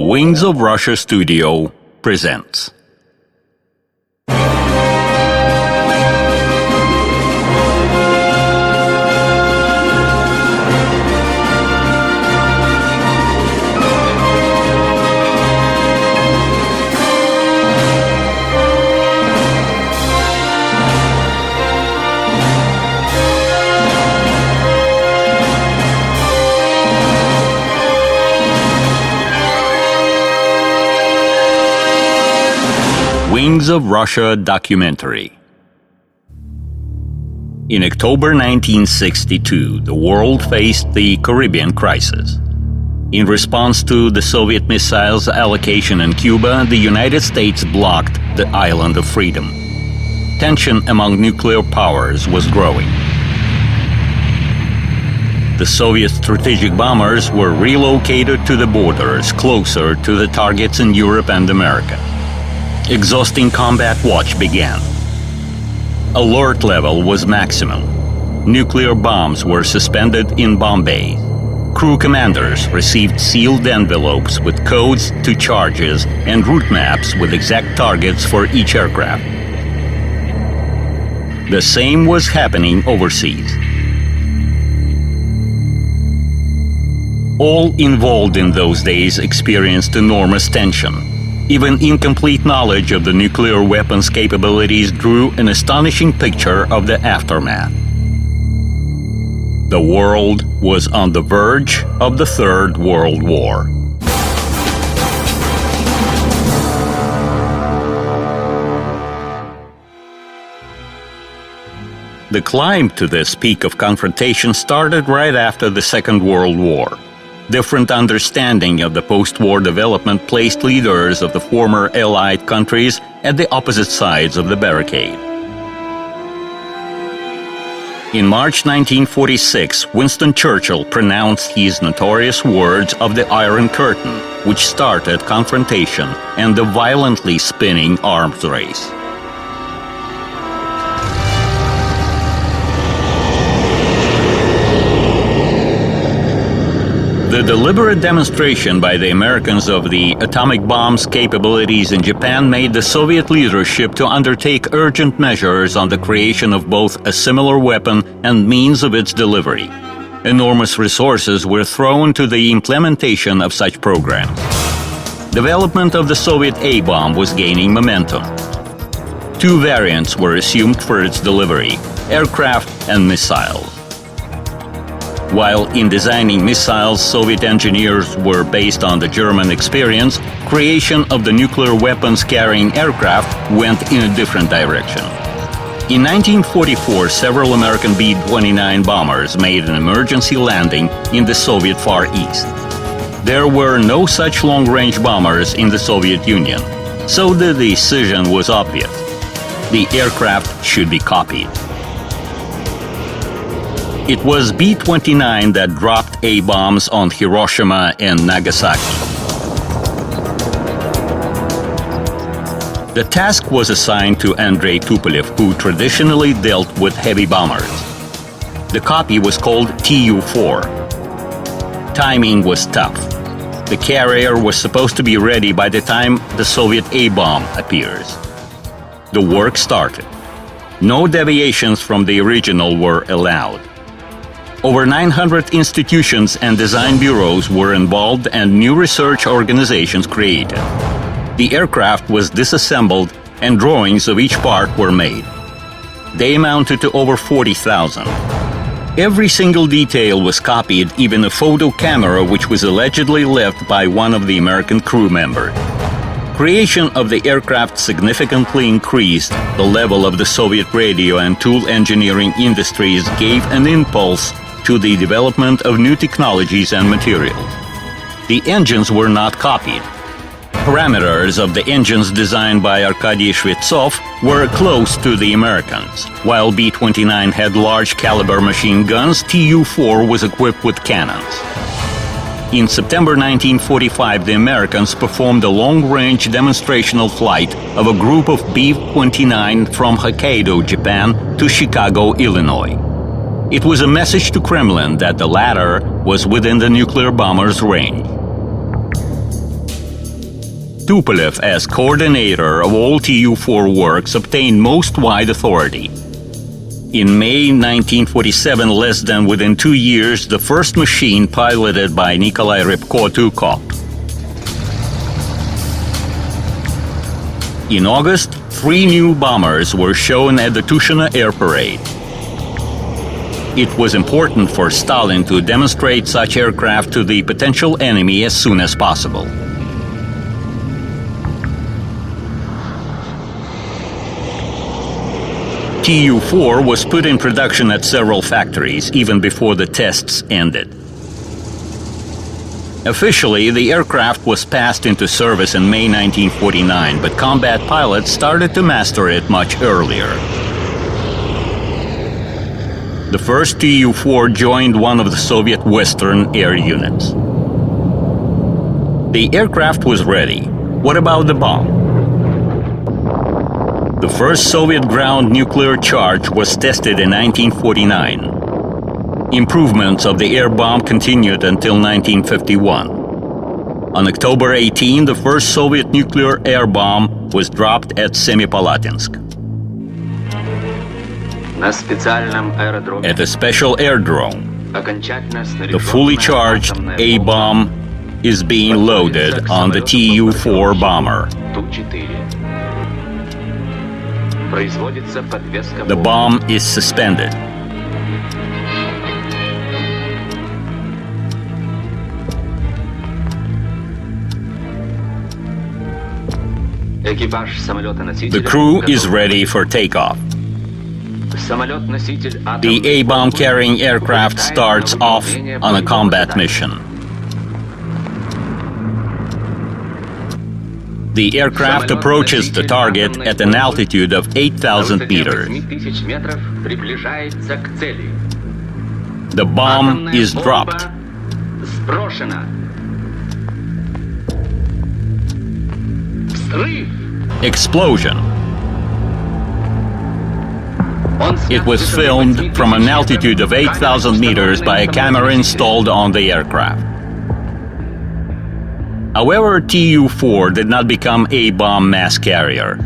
Wings of Russia studio presents. Wings of Russia documentary. In October 1962, the world faced the Caribbean crisis. In response to the Soviet missiles allocation in Cuba, the United States blocked the island of freedom. Tension among nuclear powers was growing. The Soviet strategic bombers were relocated to the borders closer to the targets in Europe and America. Exhausting combat watch began. Alert level was maximum. Nuclear bombs were suspended in bomb bays. Crew commanders received sealed envelopes with codes to charges and route maps with exact targets for each aircraft. The same was happening overseas. All involved in those days experienced enormous tension. Even incomplete knowledge of the nuclear weapons capabilities drew an astonishing picture of the aftermath. The world was on the verge of the Third World War. The climb to this peak of confrontation started right after the Second World War. Different understanding of the post-war development placed leaders of the former Allied countries at the opposite sides of the barricade. In March 1946, Winston Churchill pronounced his notorious words of the Iron Curtain, which started confrontation and the violently spinning arms race. The deliberate demonstration by the Americans of the atomic bomb's capabilities in Japan made the Soviet leadership to undertake urgent measures on the creation of both a similar weapon and means of its delivery. Enormous resources were thrown to the implementation of such programs. Development of the Soviet A-bomb was gaining momentum. Two variants were assumed for its delivery: aircraft and missiles. While in designing missiles, Soviet engineers were based on the German experience, creation of the nuclear weapons-carrying aircraft went in a different direction. In 1944, several American B-29 bombers made an emergency landing in the Soviet Far East. There were no such long-range bombers in the Soviet Union, so the decision was obvious. The aircraft should be copied. It was B-29 that dropped A-bombs on Hiroshima and Nagasaki. The task was assigned to Andrei Tupolev, who traditionally dealt with heavy bombers. The copy was called Tu-4. Timing was tough. The carrier was supposed to be ready by the time the Soviet A-bomb appears. The work started. No deviations from the original were allowed. Over 900 institutions and design bureaus were involved and new research organizations created. The aircraft was disassembled and drawings of each part were made. They amounted to over 40,000. Every single detail was copied, even a photo camera which was allegedly left by one of the American crew members. Creation of the aircraft significantly increased the level of the Soviet radio and tool engineering industries, gave an impulse to the development of new technologies and materials. The engines were not copied. Parameters of the engines designed by Arkady Shvetsov were close to the Americans. While B-29 had large caliber machine guns, Tu-4 was equipped with cannons. In September 1945, the Americans performed a long-range demonstrational flight of a group of B-29 from Hokkaido, Japan, to Chicago, Illinois. It was a message to Kremlin that the latter was within the nuclear bomber's range. Tupolev, as coordinator of all Tu-4 works, obtained most wide authority. In May 1947, less than within 2 years, the first machine piloted by Nikolai Rybko took off. In August, 3 new bombers were shown at the Tushino Air Parade. It was important for Stalin to demonstrate such aircraft to the potential enemy as soon as possible. Tu-4 was put in production at several factories even before the tests ended. Officially, the aircraft was passed into service in May 1949, but combat pilots started to master it much earlier. The first Tu-4 joined one of the Soviet Western air units. The aircraft was ready. What about the bomb? The first Soviet ground nuclear charge was tested in 1949. Improvements of the air bomb continued until 1951. On October 18, the first Soviet nuclear air bomb was dropped at Semipalatinsk. At a special aerodrome, the fully charged A-bomb is being loaded on the Tu-4 bomber. The bomb is suspended. The crew is ready for takeoff. The A-bomb carrying aircraft starts off on a combat mission. The aircraft approaches the target at an altitude of 8,000 meters. The bomb is dropped. Explosion. It was filmed from an altitude of 8,000 meters by a camera installed on the aircraft. However, Tu-4 did not become A-bomb mass carrier.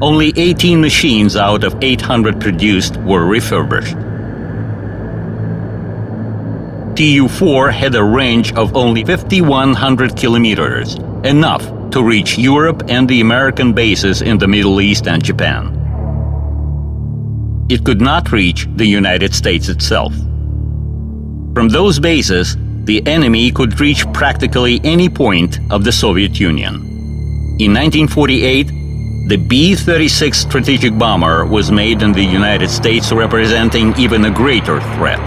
Only 18 machines out of 800 produced were refurbished. Tu-4 had a range of only 5,100 kilometers, enough to reach Europe and the American bases in the Middle East and Japan. It could not reach the United States itself. From those bases, the enemy could reach practically any point of the Soviet Union. In 1948, the B-36 strategic bomber was made in the United States, representing even a greater threat.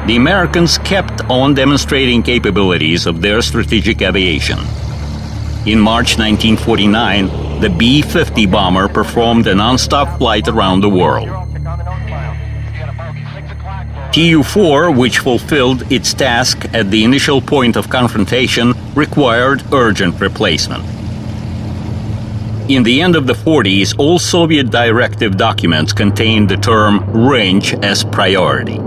The Americans kept on demonstrating capabilities of their strategic aviation. In March 1949, the B-50 bomber performed a non-stop flight around the world. Tu-4, which fulfilled its task at the initial point of confrontation, required urgent replacement. In the end of the 40s, all Soviet directive documents contained the term range as priority.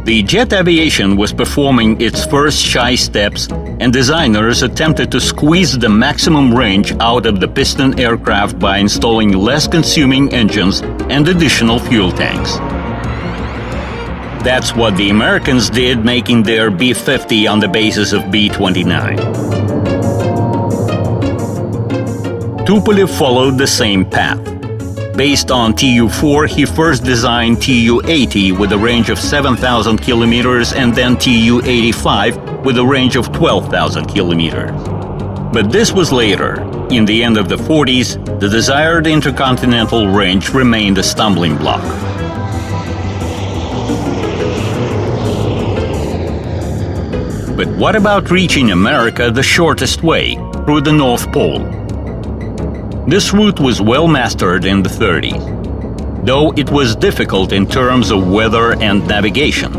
The jet aviation was performing its first shy steps, and designers attempted to squeeze the maximum range out of the piston aircraft by installing less consuming engines and additional fuel tanks. That's what the Americans did, making their B-50 on the basis of B-29. Tupolev followed the same path. Based on Tu-4, he first designed Tu-80 with a range of 7,000 kilometers and then Tu-85 with a range of 12,000 kilometers. But this was later. In the end of the 40s, the desired intercontinental range remained a stumbling block. But what about reaching America the shortest way, through the North Pole? This route was well mastered in the 30s, though it was difficult in terms of weather and navigation.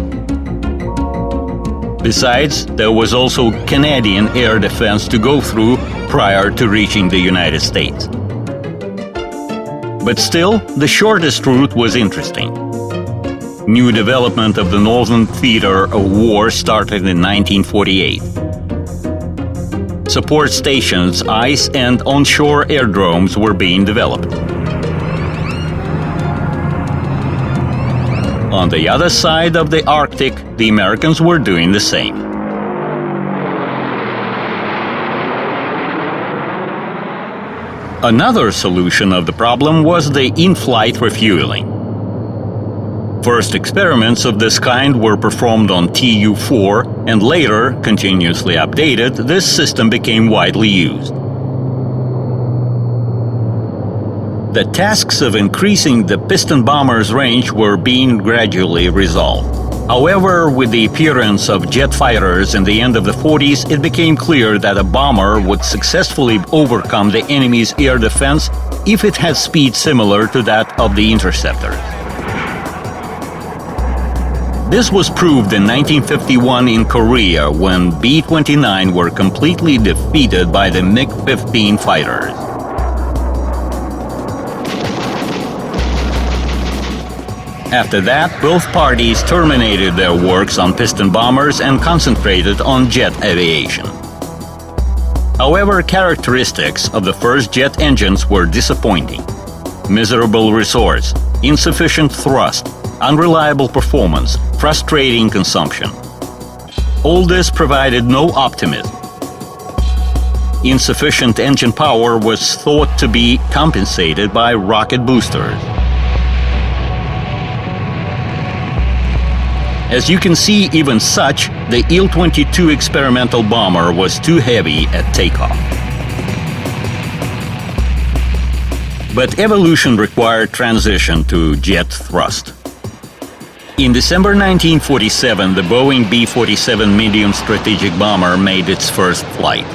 Besides, there was also Canadian air defense to go through prior to reaching the United States. But still, the shortest route was interesting. New development of the Northern Theater of War started in 1948. Support stations, ice and onshore airdromes were being developed. On the other side of the Arctic, the Americans were doing the same. Another solution of the problem was the in-flight refueling. First experiments of this kind were performed on Tu-4, and later, continuously updated, this system became widely used. The tasks of increasing the piston bomber's range were being gradually resolved. However, with the appearance of jet fighters in the end of the 40s, it became clear that a bomber would successfully overcome the enemy's air defense if it had speed similar to that of the interceptor. This was proved in 1951 in Korea when B-29 were completely defeated by the MiG-15 fighters. After that, both parties terminated their works on piston bombers and concentrated on jet aviation. However, characteristics of the first jet engines were disappointing. Miserable resource, insufficient thrust, unreliable performance, frustrating consumption. All this provided no optimism. Insufficient engine power was thought to be compensated by rocket boosters. As you can see, even such, the Il-22 experimental bomber was too heavy at takeoff. But evolution required transition to jet thrust. In December 1947, the Boeing B-47 medium strategic bomber made its first flight.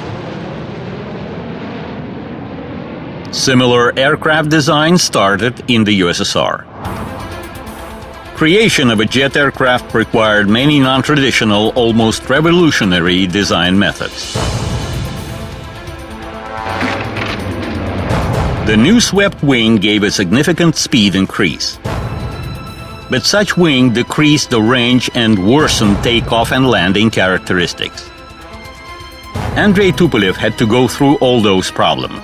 Similar aircraft design started in the USSR. Creation of a jet aircraft required many non-traditional, almost revolutionary design methods. The new swept wing gave a significant speed increase. But such wing decreased the range and worsened takeoff and landing characteristics. Andrei Tupolev had to go through all those problems.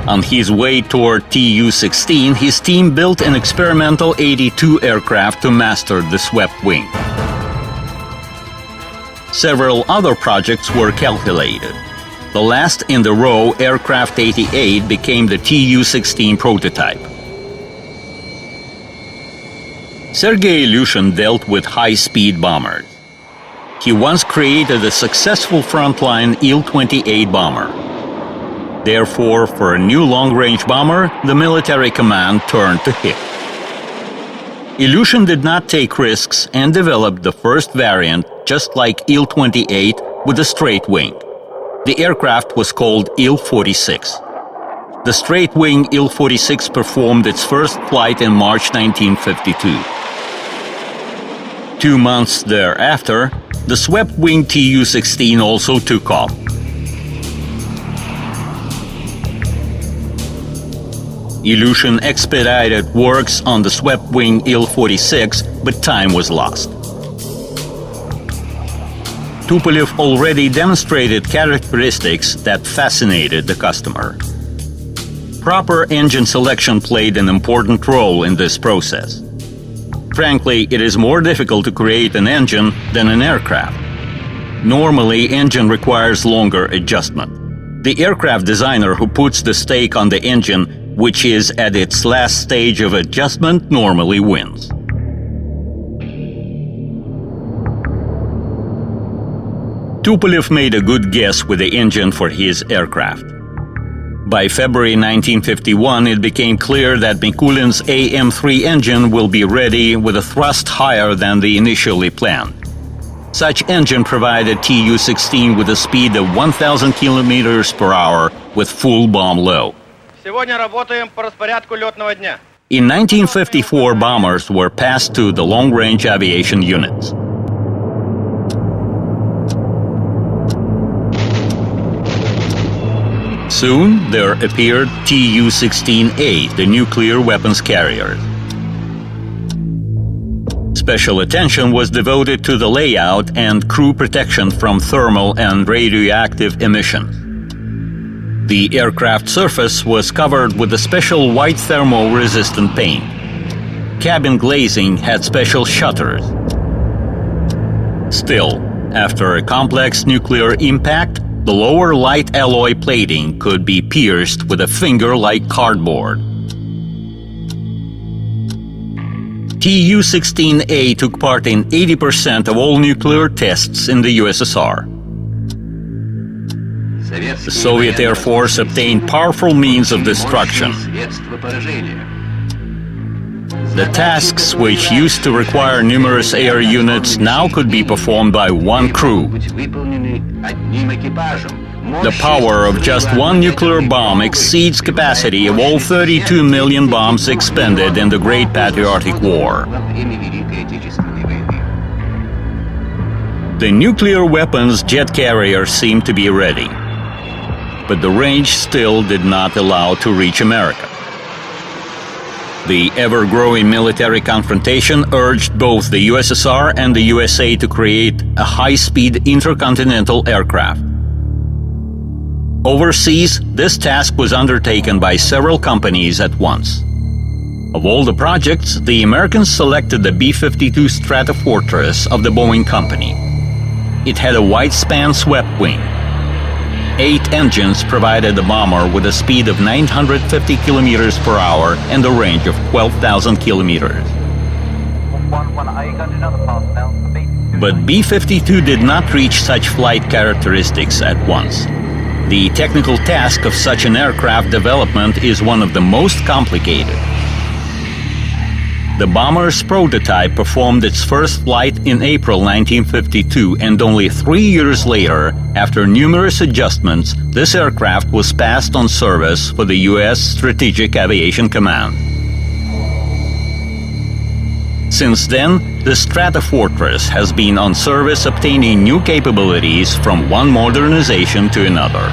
On his way toward Tu-16, his team built an experimental 82 aircraft to master the swept wing. Several other projects were calculated. The last in the row, Aircraft 88, became the Tu-16 prototype. Sergei Ilyushin dealt with high-speed bombers. He once created a successful frontline Il-28 bomber. Therefore, for a new long-range bomber, the military command turned to him. Ilyushin did not take risks and developed the first variant, just like Il-28, with a straight wing. The aircraft was called Il-46. The straight-wing Il-46 performed its first flight in March 1952. 2 months thereafter, the swept-wing Tu-16 also took off. Ilyushin expedited works on the swept-wing Il-46, but time was lost. Tupolev already demonstrated characteristics that fascinated the customer. Proper engine selection played an important role in this process. Frankly, it is more difficult to create an engine than an aircraft. Normally, engine requires longer adjustment. The aircraft designer who puts the stake on the engine, which is at its last stage of adjustment, normally wins. Tupolev made a good guess with the engine for his aircraft. By February 1951, it became clear that Mikulin's AM-3 engine will be ready with a thrust higher than the initially planned. Such engine provided Tu-16 with a speed of 1,000 kilometers per hour with full bomb load. In 1954, bombers were passed to the long-range aviation units. Soon, there appeared Tu-16A, the nuclear weapons carrier. Special attention was devoted to the layout and crew protection from thermal and radioactive emissions. The aircraft surface was covered with a special white thermal-resistant paint. Cabin glazing had special shutters. Still, after a complex nuclear impact, the lower light alloy plating could be pierced with a finger like cardboard. Tu-16A took part in 80% of all nuclear tests in the USSR. The Soviet Air Force obtained powerful means of destruction. The tasks, which used to require numerous air units, now could be performed by one crew. The power of just one nuclear bomb exceeds capacity of all 32 million bombs expended in the Great Patriotic War. The nuclear weapons jet carrier seemed to be ready, but the range still did not allow to reach America. The ever-growing military confrontation urged both the USSR and the USA to create a high-speed intercontinental aircraft. Overseas, this task was undertaken by several companies at once. Of all the projects, the Americans selected the B-52 Stratofortress of the Boeing Company. It had a wide-span swept wing. 8 engines provided the bomber with a speed of 950 kilometers per hour and a range of 12,000 kilometers. But B-52 did not reach such flight characteristics at once. The technical task of such an aircraft development is one of the most complicated. The bomber's prototype performed its first flight in April 1952, and only 3 years later, after numerous adjustments, this aircraft was passed on service for the U.S. Strategic Aviation Command. Since then, the Stratofortress has been on service, obtaining new capabilities from one modernization to another.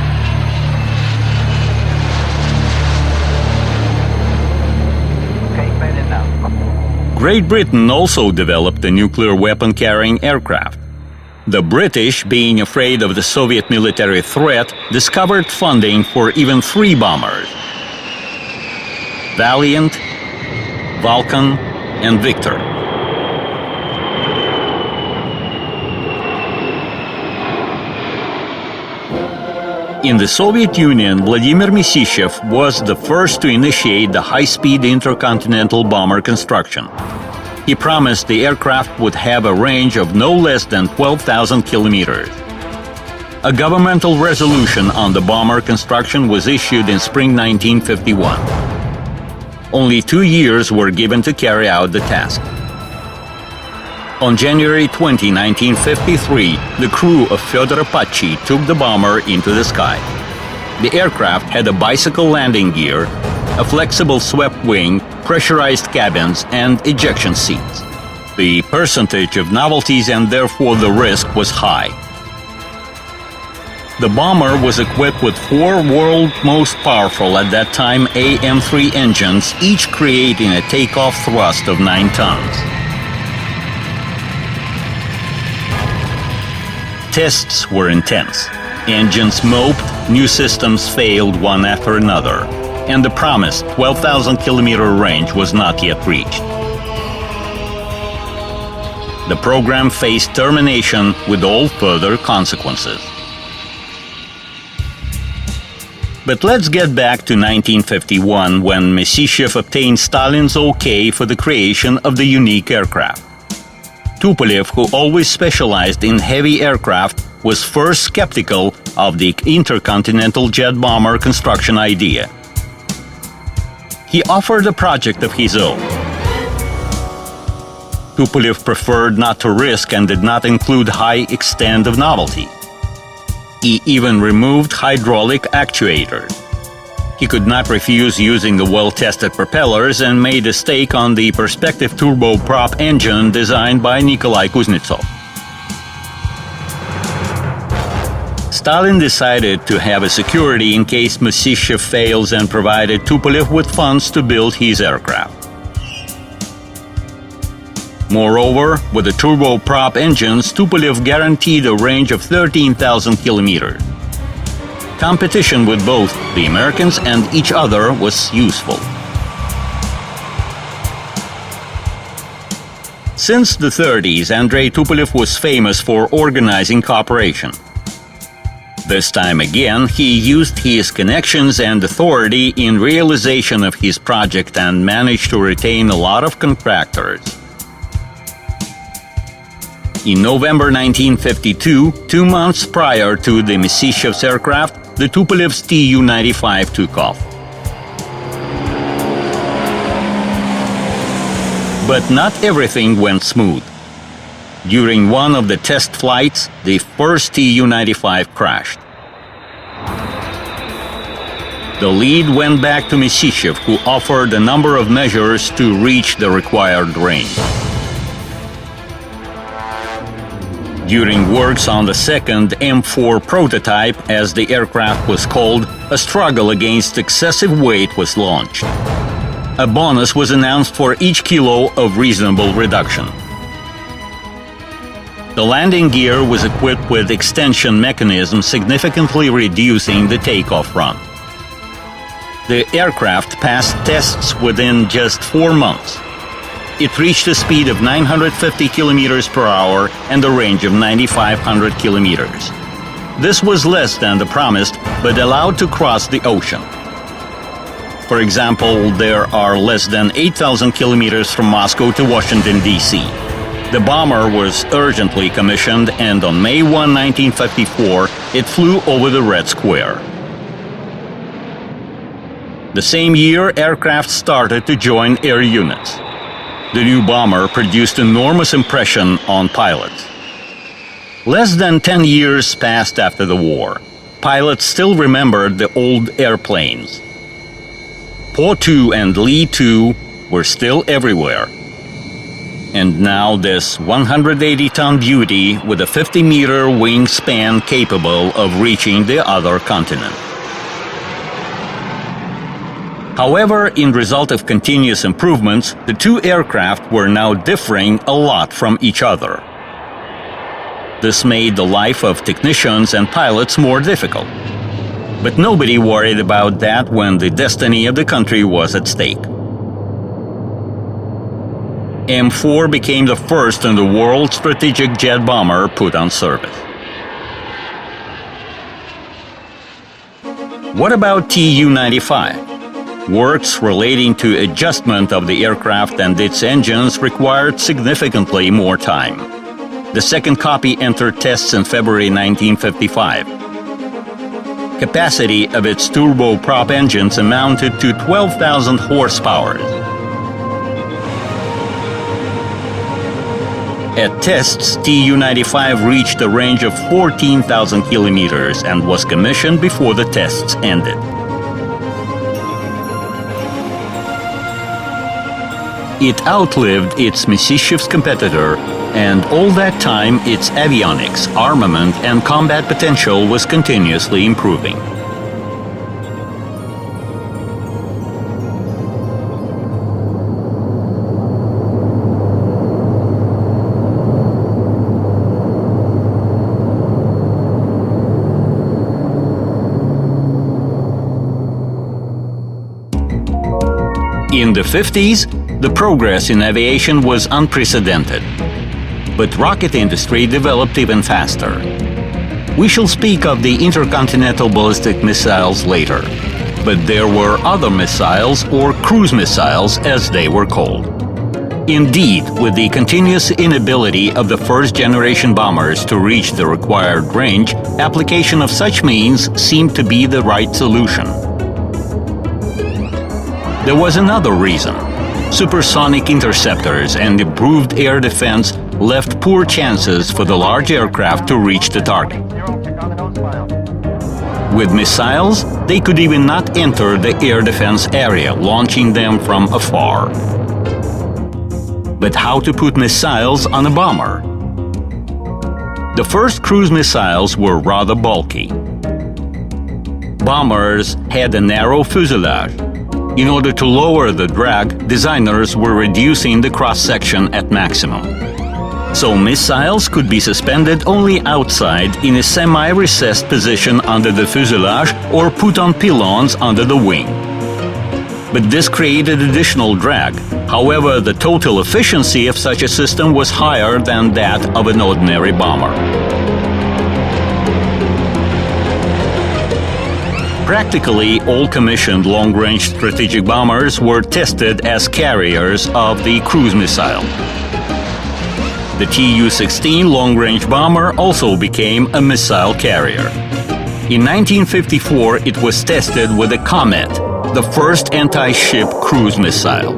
Great Britain also developed a nuclear weapon-carrying aircraft. The British, being afraid of the Soviet military threat, discovered funding for even 3 bombers: Valiant, Vulcan, and Victor. In the Soviet Union, Vladimir Misichev was the first to initiate the high-speed intercontinental bomber construction. He promised the aircraft would have a range of no less than 12,000 kilometers. A governmental resolution on the bomber construction was issued in spring 1951. Only 2 years were given to carry out the task. On January 20, 1953, the crew of Fyodor Apache took the bomber into the sky. The aircraft had a bicycle landing gear, a flexible swept wing, pressurized cabins, and ejection seats. The percentage of novelties and therefore the risk was high. The bomber was equipped with 4 world's most powerful at that time AM-3 engines, each creating a takeoff thrust of 9 tons. Tests were intense. Engines moped, new systems failed one after another, and the promised 12,000-kilometer range was not yet reached. The program faced termination with all further consequences. But let's get back to 1951, when Misichev obtained Stalin's okay for the creation of the unique aircraft. Tupolev, who always specialized in heavy aircraft, was first skeptical of the intercontinental jet bomber construction idea. He offered a project of his own. Tupolev preferred not to risk and did not include high extent of novelty. He even removed hydraulic actuators. He could not refuse using the well-tested propellers and made a stake on the perspective turboprop engine designed by Nikolai Kuznetsov. Stalin decided to have a security in case Misichev fails and provided Tupolev with funds to build his aircraft. Moreover, with the turboprop engines, Tupolev guaranteed a range of 13,000 kilometers. Competition with both the Americans and each other was useful. Since the 30s, Andrei Tupolev was famous for organizing cooperation. This time again, he used his connections and authority in realization of his project and managed to retain a lot of contractors. In November 1952, 2 months prior to the Missishev's aircraft, the Tupolev's Tu-95 took off. But not everything went smooth. During one of the test flights, the first Tu-95 crashed. The lead went back to Missishev, who offered a number of measures to reach the required range. During works on the second M4 prototype, as the aircraft was called, a struggle against excessive weight was launched. A bonus was announced for each kilo of reasonable reduction. The landing gear was equipped with extension mechanism, significantly reducing the takeoff run. The aircraft passed tests within just 4 months. It reached a speed of 950 kilometers per hour and a range of 9,500 kilometers. This was less than the promised, but allowed to cross the ocean. For example, there are less than 8,000 kilometers from Moscow to Washington, D.C. The bomber was urgently commissioned, and on May 1, 1954, it flew over the Red Square. The same year, aircraft started to join air units. The new bomber produced enormous impression on pilots. Less than 10 years passed after the war. Pilots still remembered the old airplanes. Po-2 and Li-2 were still everywhere. And now this 180-ton beauty with a 50-meter wingspan capable of reaching the other continent. However, in result of continuous improvements, the two aircraft were now differing a lot from each other. This made the life of technicians and pilots more difficult. But nobody worried about that when the destiny of the country was at stake. M4 became the first in the world strategic jet bomber put on service. What about Tu-95? Works relating to adjustment of the aircraft and its engines required significantly more time. The second copy entered tests in February 1955. Capacity of its turboprop engines amounted to 12,000 horsepower. At tests, Tu-95 reached a range of 14,000 kilometers and was commissioned before the tests ended. It outlived its Missishev's competitor, and all that time its avionics, armament, and combat potential was continuously improving. In the 50s, the progress in aviation was unprecedented. But rocket industry developed even faster. We shall speak of the intercontinental ballistic missiles later. But there were other missiles, or cruise missiles as they were called. Indeed, with the continuous inability of the first-generation bombers to reach the required range, application of such means seemed to be the right solution. There was another reason. Supersonic interceptors and improved air defense left poor chances for the large aircraft to reach the target. With missiles, they could even not enter the air defense area, launching them from afar. But how to put missiles on a bomber? The first cruise missiles were rather bulky. Bombers had a narrow fuselage. In order to lower the drag, designers were reducing the cross-section at maximum. So missiles could be suspended only outside in a semi-recessed position under the fuselage or put on pylons under the wing. But this created additional drag. However, the total efficiency of such a system was higher than that of an ordinary bomber. Practically all commissioned long-range strategic bombers were tested as carriers of the cruise missile. The Tu-16 long-range bomber also became a missile carrier. In 1954, it was tested with the Comet, the first anti-ship cruise missile.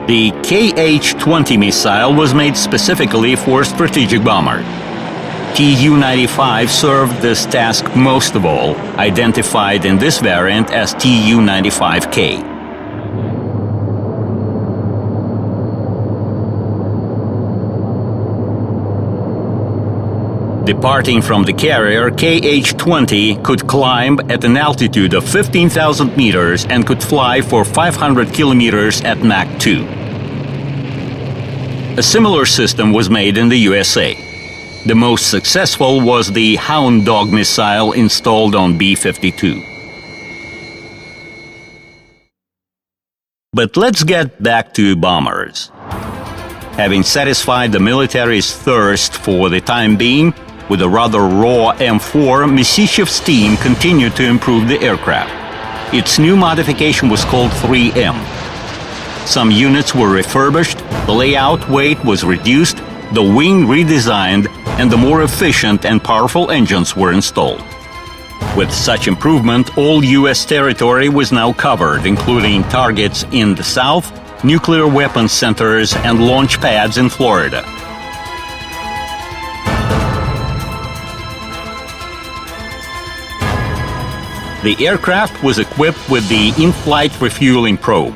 The KH-20 missile was made specifically for strategic bombers. Tu-95 served this task most of all, identified in this variant as Tu-95K. Departing from the carrier, KH-20 could climb at an altitude of 15,000 meters and could fly for 500 kilometers at Mach 2. A similar system was made in the USA. The most successful was the Hound Dog missile installed on B-52. But let's get back to bombers. Having satisfied the military's thirst for the time being, with a rather raw M4, Misichev's team continued to improve the aircraft. Its new modification was called 3M. Some units were refurbished, the layout weight was reduced, the wing redesigned, and the more efficient and powerful engines were installed. With such improvement, all U.S. territory was now covered, including targets in the south, nuclear weapons centers, and launch pads in Florida. The aircraft was equipped with the in-flight refueling probe.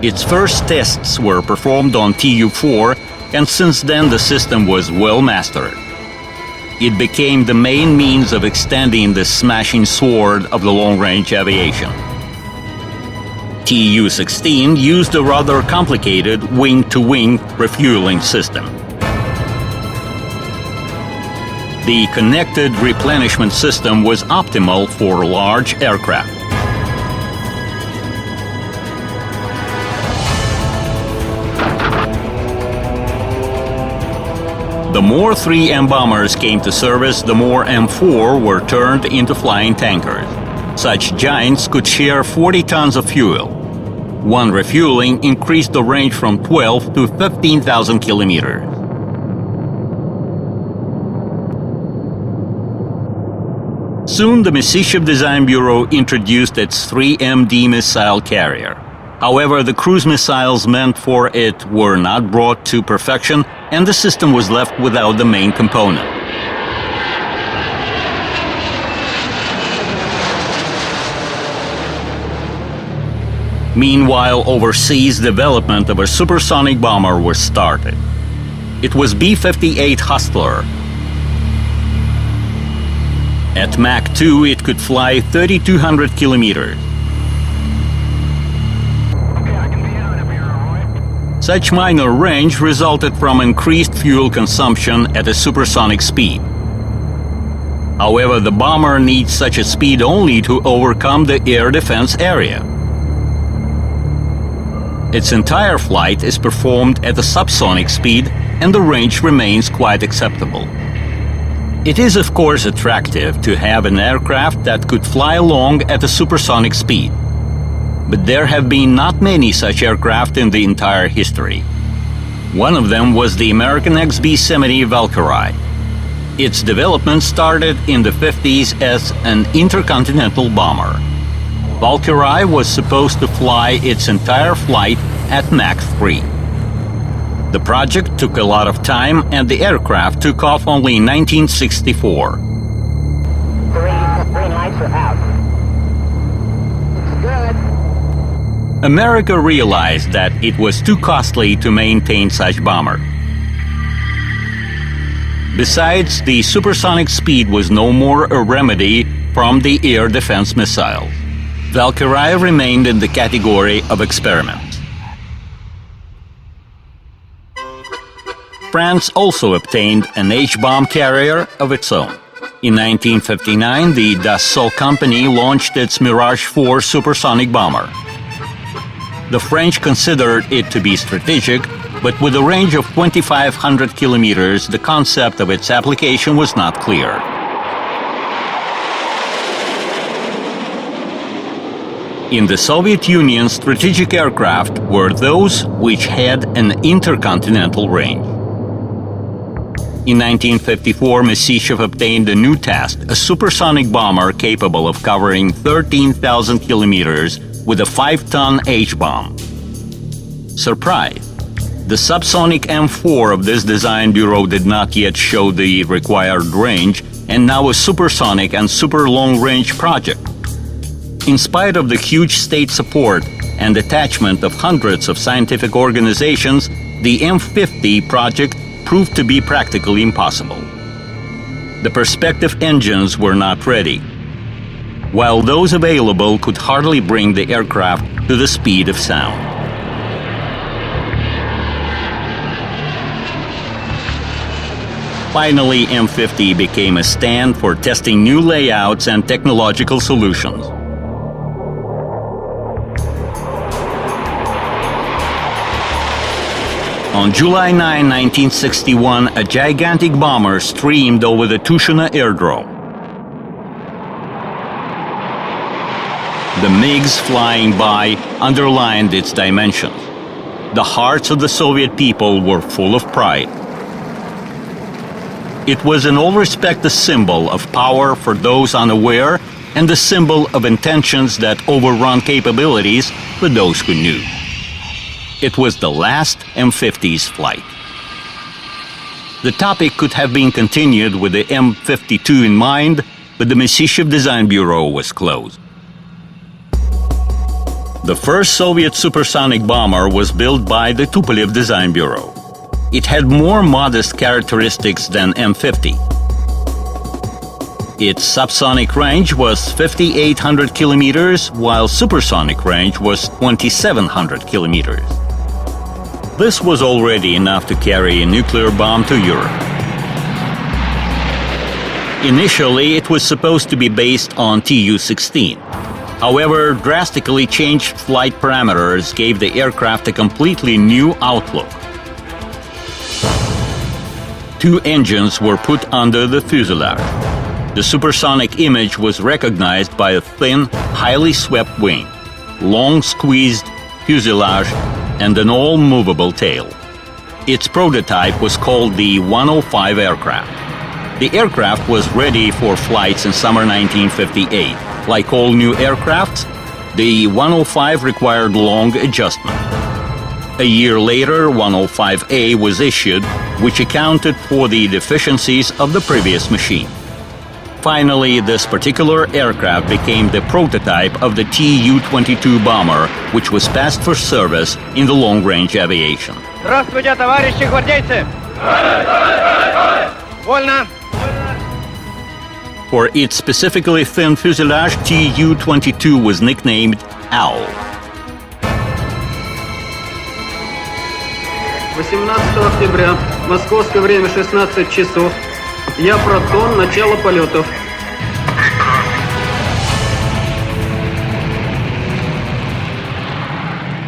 Its first tests were performed on Tu-4, and since then the system was well mastered. It became the main means of extending the smashing sword of the long-range aviation. Tu-16 used a rather complicated wing-to-wing refueling system. The connected replenishment system was optimal for large aircraft. The more 3M bombers came to service, the more M4 were turned into flying tankers. Such giants could share 40 tons of fuel. One refueling increased the range from 12 to 15,000 kilometers. Soon the Misichev Design Bureau introduced its 3MD missile carrier. However, the cruise missiles meant for it were not brought to perfection, and the system was left without the main component. Meanwhile, overseas development of a supersonic bomber was started. It was B-58 Hustler. At Mach 2, it could fly 3,200 kilometers. Such minor range resulted from increased fuel consumption at a supersonic speed. However, the bomber needs such a speed only to overcome the air defense area. Its entire flight is performed at a subsonic speed, and the range remains quite acceptable. It is, of course, attractive to have an aircraft that could fly along at a supersonic speed. But there have been not many such aircraft in the entire history. One of them was the American XB-70 Valkyrie. Its development started in the 50s as an intercontinental bomber. Valkyrie was supposed to fly its entire flight at Mach 3. The project took a lot of time, and the aircraft took off only in 1964. Green lights are out. Looks good. America realized that it was too costly to maintain such bomber. Besides, the supersonic speed was no more a remedy from the air defense missiles. Valkyrie remained in the category of experiments. France also obtained an H-bomb carrier of its own. In 1959, the Dassault company launched its Mirage 4 supersonic bomber. The French considered it to be strategic, but with a range of 2,500 kilometers, the concept of its application was not clear. In the Soviet Union, strategic aircraft were those which had an intercontinental range. In 1954, Misichev obtained a new task, a supersonic bomber capable of covering 13,000 kilometers with a 5-ton H-bomb. Surprise! The subsonic M4 of this design bureau did not yet show the required range, and now a supersonic and super long-range project. In spite of the huge state support and attachment of hundreds of scientific organizations, the M50 project proved to be practically impossible. The perspective engines were not ready, while those available could hardly bring the aircraft to the speed of sound. Finally, M50 became a stand for testing new layouts and technological solutions. On July 9, 1961, a gigantic bomber streamed over the Tushino airdrome. The MiGs flying by underlined its dimensions. The hearts of the Soviet people were full of pride. It was in all respects a symbol of power for those unaware and the symbol of intentions that overrun capabilities for those who knew. It was the last M50's flight. The topic could have been continued with the M52 in mind, but the Misichev Design Bureau was closed. The first Soviet supersonic bomber was built by the Tupolev Design Bureau. It had more modest characteristics than M50. Its subsonic range was 5,800 kilometers, while supersonic range was 2,700 kilometers. This was already enough to carry a nuclear bomb to Europe. Initially, it was supposed to be based on Tu-16. However, drastically changed flight parameters gave the aircraft a completely new outlook. Two engines were put under the fuselage. The supersonic image was recognized by a thin, highly swept wing, long squeezed fuselage, and an all-movable tail. Its prototype was called the 105 aircraft. The aircraft was ready for flights in summer 1958. Like all new aircrafts, the 105 required long adjustment. A year later, 105A was issued, which accounted for the deficiencies of the previous machine. Finally, this particular aircraft became the prototype of the Tu-22 bomber, which was passed for service in the long-range aviation. Здравствуйте, товарищи гвардейцы! Вольно! For its specifically thin fuselage, Tu-22 was nicknamed Owl. 18 октября, московское время 16 часов. Я Протон, начало полетов.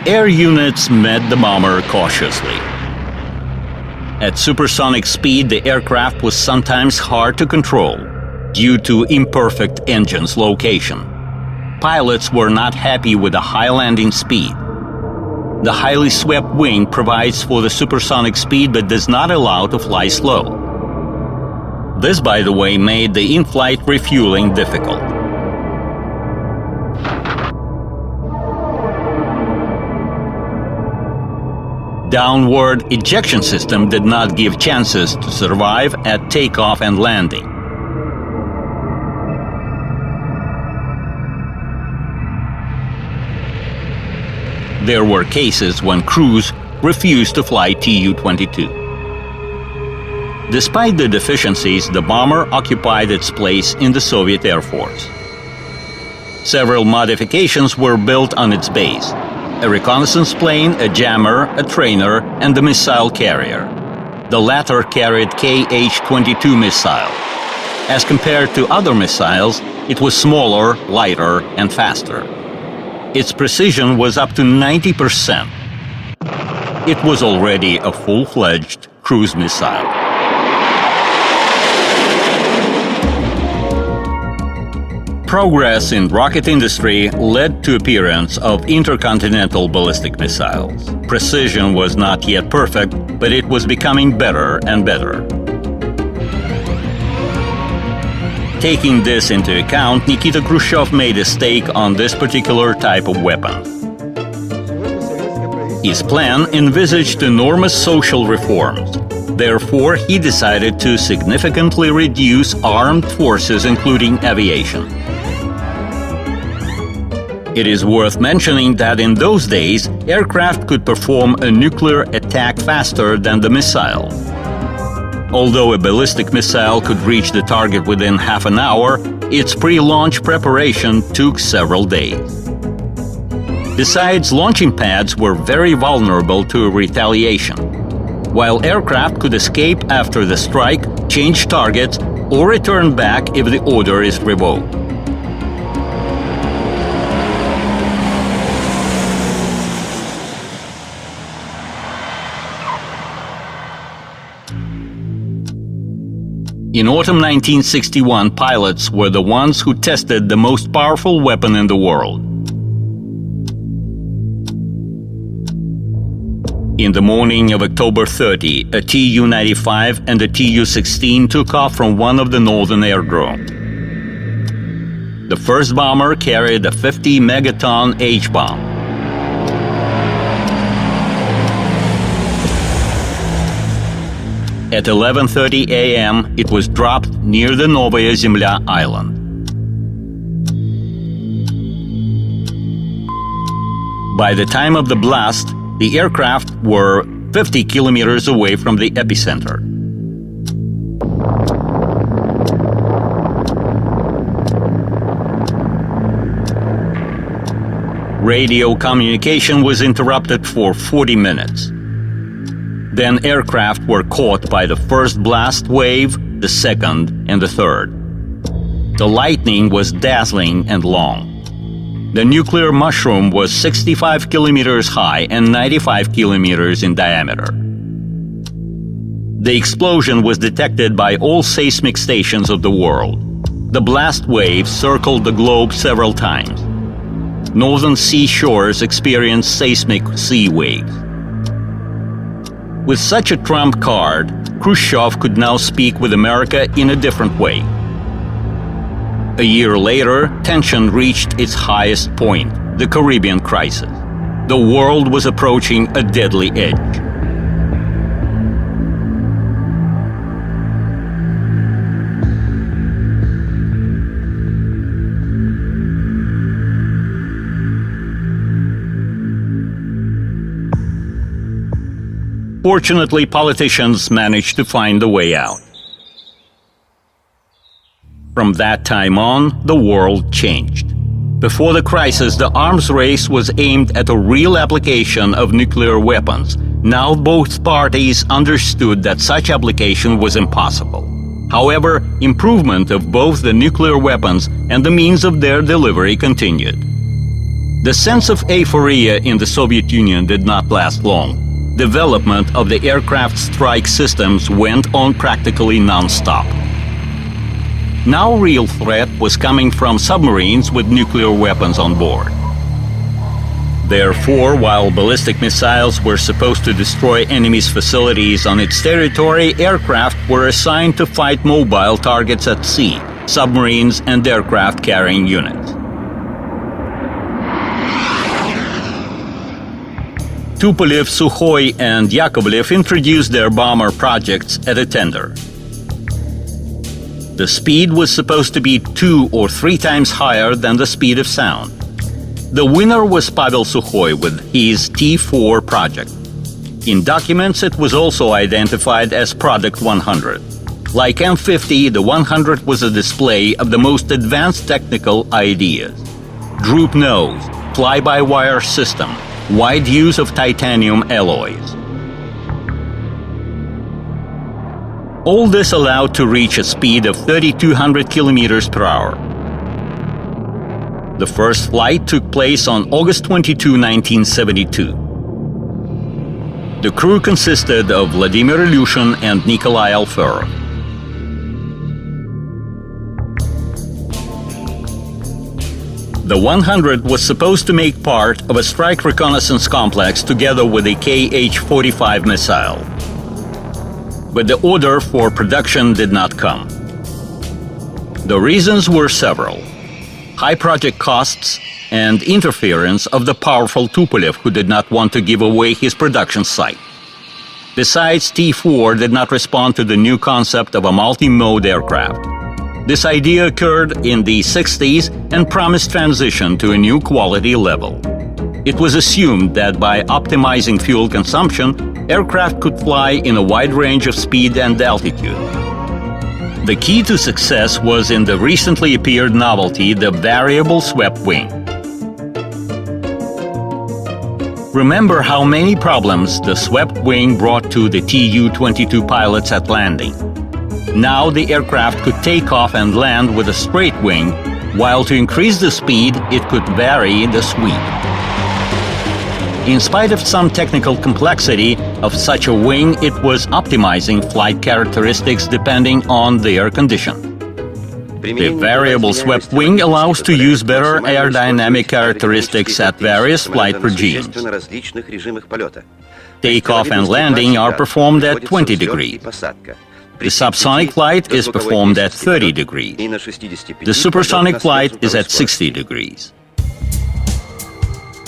Air units met the bomber cautiously. At supersonic speed, the aircraft was sometimes hard to control due to imperfect engine's location. Pilots were not happy with the high landing speed. The highly swept wing provides for the supersonic speed but does not allow to fly slow. This, by the way, made the in-flight refueling difficult. Downward ejection system did not give chances to survive at takeoff and landing. There were cases when crews refused to fly Tu-22. Despite the deficiencies, the bomber occupied its place in the Soviet Air Force. Several modifications were built on its base: a reconnaissance plane, a jammer, a trainer, and a missile carrier. The latter carried Kh-22 missile. As compared to other missiles, it was smaller, lighter, and faster. Its precision was up to 90%. It was already a full-fledged cruise missile. Progress in rocket industry led to appearance of intercontinental ballistic missiles. Precision was not yet perfect, but it was becoming better and better. Taking this into account, Nikita Khrushchev made a stake on this particular type of weapon. His plan envisaged enormous social reforms. Therefore, he decided to significantly reduce armed forces, including aviation. It is worth mentioning that in those days, aircraft could perform a nuclear attack faster than the missile. Although a ballistic missile could reach the target within half an hour, its pre-launch preparation took several days. Besides, launching pads were very vulnerable to retaliation. While aircraft could escape after the strike, change targets, or return back if the order is revoked. In autumn 1961, pilots were the ones who tested the most powerful weapon in the world. In the morning of October 30, a Tu-95 and a Tu-16 took off from one of the northern aerodromes. The first bomber carried a 50-megaton H-bomb. At 11:30 a.m., it was dropped near the Novaya Zemlya island. By the time of the blast, the aircraft were 50 kilometers away from the epicenter. Radio communication was interrupted for 40 minutes. Then aircraft were caught by the first blast wave, the second, and the third. The lightning was dazzling and long. The nuclear mushroom was 65 kilometers high and 95 kilometers in diameter. The explosion was detected by all seismic stations of the world. The blast wave circled the globe several times. Northern sea shores experienced seismic sea waves. With such a trump card, Khrushchev could now speak with America in a different way. A year later, tension reached its highest point, the Caribbean crisis. The world was approaching a deadly edge. Fortunately, politicians managed to find a way out. From that time on, the world changed. Before the crisis, the arms race was aimed at a real application of nuclear weapons. Now both parties understood that such application was impossible. However, improvement of both the nuclear weapons and the means of their delivery continued. The sense of euphoria in the Soviet Union did not last long. Development of the aircraft strike systems went on practically non-stop. Now real threat was coming from submarines with nuclear weapons on board. Therefore, while ballistic missiles were supposed to destroy enemy's facilities on its territory, aircraft were assigned to fight mobile targets at sea, submarines and aircraft carrying units. Tupolev, Sukhoi and Yakovlev introduced their bomber projects at a tender. The speed was supposed to be 2 or 3 times higher than the speed of sound. The winner was Pavel Sukhoi with his T-4 project. In documents, it was also identified as Product 100. Like M50, the 100 was a display of the most advanced technical ideas. Droop nose, fly-by-wire system, wide use of titanium alloys. All this allowed to reach a speed of 3,200 kilometers per hour. The first flight took place on August 22, 1972. The crew consisted of Vladimir Ilyushin and Nikolai Alferov. The 100 was supposed to make part of a strike reconnaissance complex together with a Kh-45 missile. But the order for production did not come. The reasons were several: high project costs and interference of the powerful Tupolev, who did not want to give away his production site. Besides, T-4 did not respond to the new concept of a multi-mode aircraft. This idea occurred in the 60s and promised transition to a new quality level. It was assumed that by optimizing fuel consumption, aircraft could fly in a wide range of speed and altitude. The key to success was in the recently appeared novelty, the variable swept wing. Remember how many problems the swept wing brought to the Tu-22 pilots at landing. Now the aircraft could take off and land with a straight wing, while to increase the speed, it could vary the sweep. In spite of some technical complexity of such a wing, it was optimizing flight characteristics depending on their condition. The variable swept wing allows to use better aerodynamic characteristics at various flight regimes. Takeoff and landing are performed at 20 degrees. The subsonic flight is performed at 30 degrees. The supersonic flight is at 60 degrees.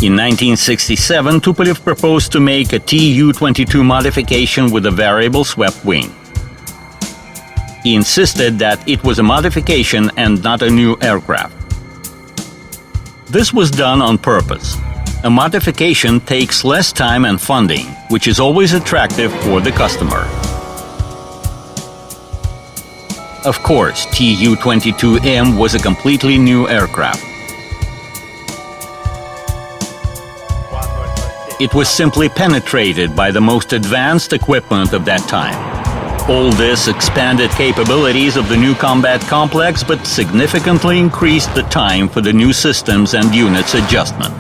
In 1967, Tupolev proposed to make a Tu-22 modification with a variable swept wing. He insisted that it was a modification and not a new aircraft. This was done on purpose. A modification takes less time and funding, which is always attractive for the customer. Of course, Tu-22M was a completely new aircraft. It was simply penetrated by the most advanced equipment of that time. All this expanded capabilities of the new combat complex, but significantly increased the time for the new systems and units adjustment.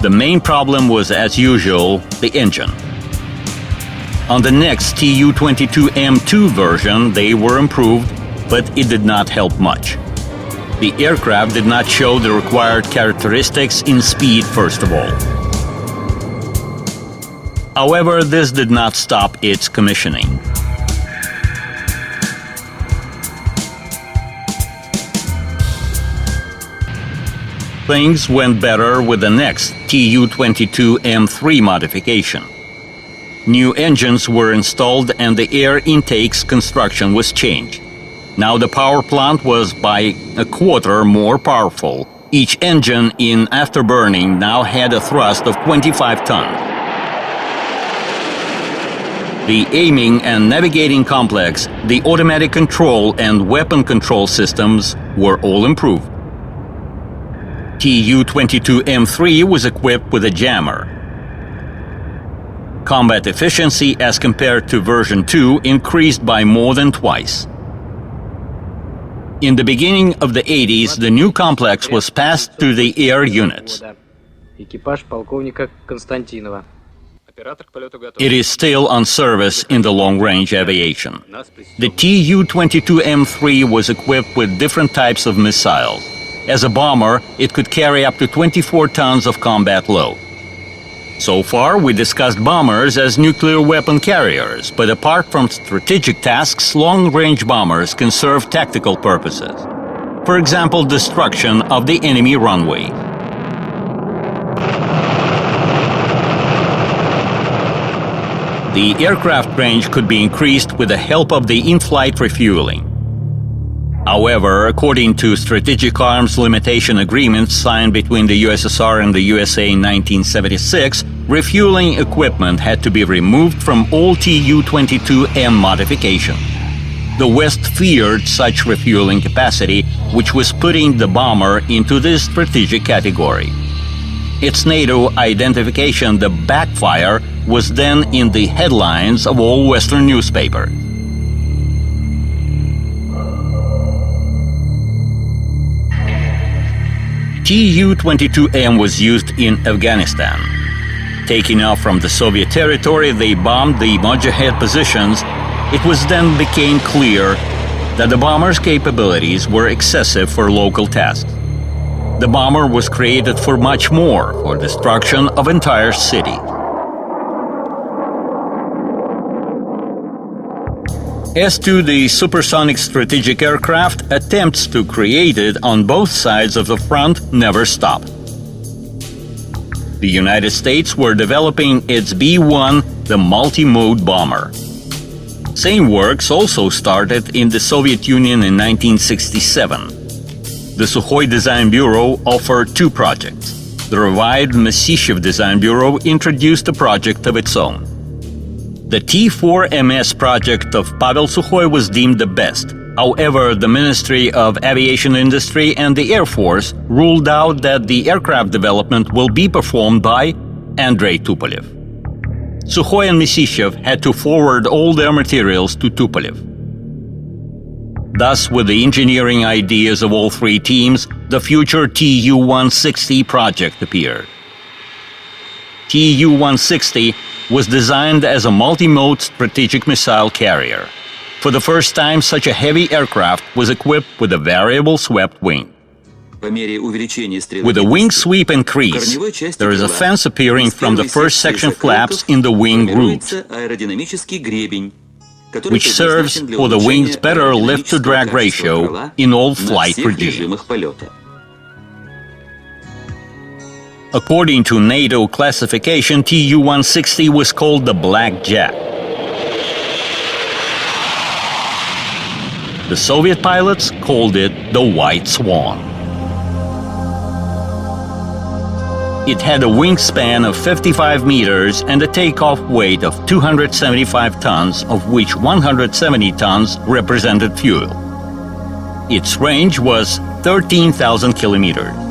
The main problem was, as usual, the engine. On the next Tu-22M2 version, they were improved, but it did not help much. The aircraft did not show the required characteristics in speed, first of all. However, this did not stop its commissioning. Things went better with the next Tu-22M3 modification. New engines were installed and the air intake's construction was changed. Now the power plant was by a quarter more powerful. Each engine in afterburning now had a thrust of 25 tons. The aiming and navigating complex, the automatic control and weapon control systems were all improved. Tu-22M3 was equipped with a jammer. Combat efficiency as compared to version 2 increased by more than twice. In the beginning of the 80s, the new complex was passed to the air units. It is still on service in the long-range aviation. The Tu-22M3 was equipped with different types of missiles. As a bomber, it could carry up to 24 tons of combat load. So far, we discussed bombers as nuclear weapon carriers, but apart from strategic tasks, long-range bombers can serve tactical purposes. For example, destruction of the enemy runway. The aircraft range could be increased with the help of the in-flight refueling. However, according to strategic arms limitation agreements signed between the USSR and the USA in 1976, refueling equipment had to be removed from all Tu-22M modifications. The West feared such refueling capacity, which was putting the bomber into this strategic category. Its NATO identification, the backfire, was then in the headlines of all Western newspapers. Tu-22M was used in Afghanistan. Taking off from the Soviet territory, they bombed the Mujahid positions. It was then became clear that the bomber's capabilities were excessive for local tasks. The bomber was created for much more, for destruction of entire cities. As to the supersonic strategic aircraft, attempts to create it on both sides of the front never stopped. The United States were developing its B-1, the multi-mode bomber. Same works also started in the Soviet Union in 1967. The Sukhoi Design Bureau offered two projects. The revived Masishev Design Bureau introduced a project of its own. The T-4MS project of Pavel Sukhoi was deemed the best. However, the Ministry of Aviation Industry and the Air Force ruled out that the aircraft development will be performed by Andrei Tupolev. Sukhoi and Masishev had to forward all their materials to Tupolev. Thus, with the engineering ideas of all three teams, the future Tu-160 project appeared. Tu-160 was designed as a multi-mode strategic missile carrier. For the first time, such a heavy aircraft was equipped with a variable swept wing. With the wing sweep increase, there is a fence appearing from the first section flaps in the wing root, which serves for the wing's better lift-to-drag ratio in all flight regimes. According to NATO classification, Tu-160 was called the Black Jack. The Soviet pilots called it the White Swan. It had a wingspan of 55 meters and a takeoff weight of 275 tons, of which 170 tons represented fuel. Its range was 13,000 kilometers.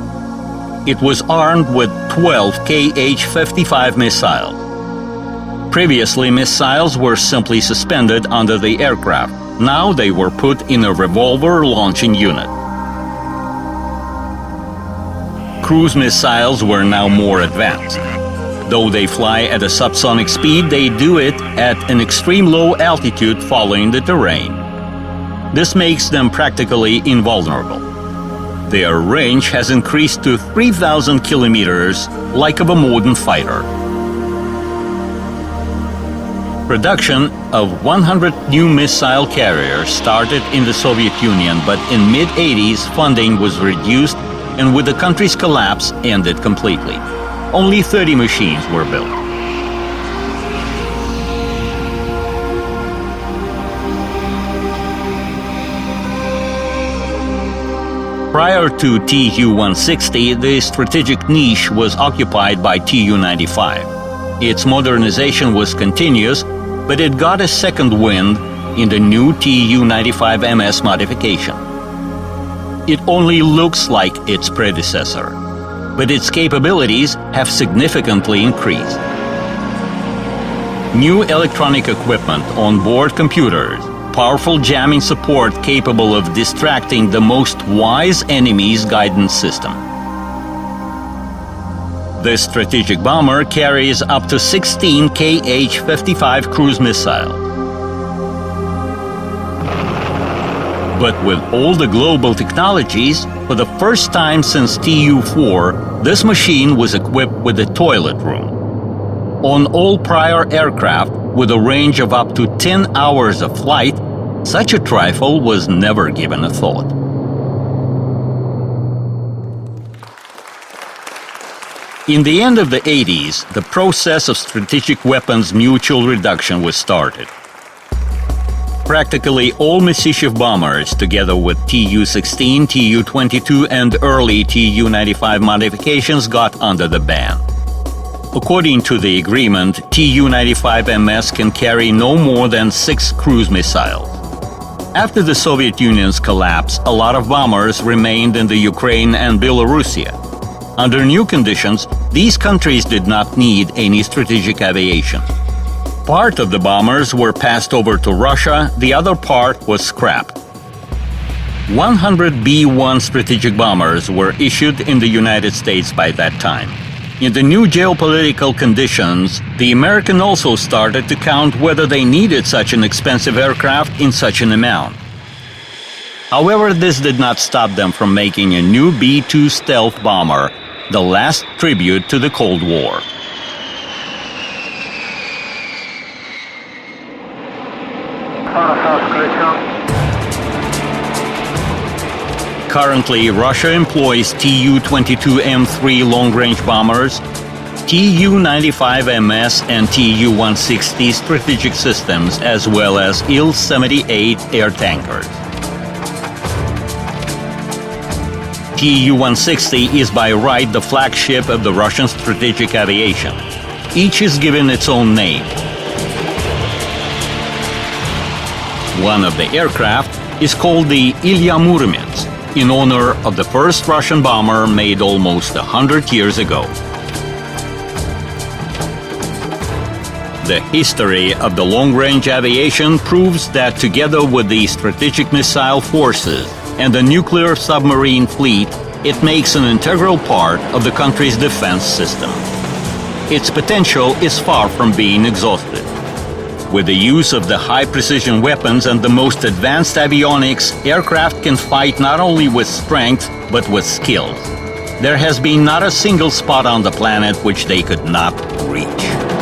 It was armed with 12 Kh-55 missiles. Previously, missiles were simply suspended under the aircraft. Now they were put in a revolver launching unit. Cruise missiles were now more advanced. Though they fly at a subsonic speed, they do it at an extreme low altitude following the terrain. This makes them practically invulnerable. Their range has increased to 3,000 kilometers, like of a modern fighter. Production of 100 new missile carriers started in the Soviet Union, but in mid-80s funding was reduced and with the country's collapse ended completely. Only 30 machines were built. Prior to Tu-160, the strategic niche was occupied by Tu-95. Its modernization was continuous, but it got a second wind in the new Tu-95MS modification. It only looks like its predecessor, but its capabilities have significantly increased. New electronic equipment on board computers, powerful jamming support capable of distracting the most wise enemy's guidance system. This strategic bomber carries up to 16 Kh-55 cruise missiles. But with all the global technologies, for the first time since Tu-4, this machine was equipped with a toilet room. On all prior aircraft, with a range of up to 10 hours of flight, such a trifle was never given a thought. In the end of the 80s, the process of strategic weapons mutual reduction was started. Practically all Mississippi bombers, together with Tu-16, Tu-22, and early Tu-95 modifications, got under the ban. According to the agreement, Tu-95MS can carry no more than 6 cruise missiles. After the Soviet Union's collapse, a lot of bombers remained in the Ukraine and Belarusia. Under new conditions, these countries did not need any strategic aviation. Part of the bombers were passed over to Russia, the other part was scrapped. 100 B-1 strategic bombers were issued in the United States by that time. In the new geopolitical conditions, the Americans also started to count whether they needed such an expensive aircraft in such an amount. However, this did not stop them from making a new B-2 stealth bomber, the last tribute to the Cold War. Currently, Russia employs Tu-22M3 long-range bombers, Tu-95MS and Tu-160 strategic systems, as well as Il-78 air tankers. Tu-160 is by right the flagship of the Russian strategic aviation. Each is given its own name. One of the aircraft is called the Ilya Muromets, in honor of the first Russian bomber made almost 100 years ago. The history of the long-range aviation proves that together with the strategic missile forces and the nuclear submarine fleet, it makes an integral part of the country's defense system. Its potential is far from being exhausted. With the use of the high-precision weapons and the most advanced avionics, aircraft can fight not only with strength, but with skill. There has been not a single spot on the planet which they could not reach.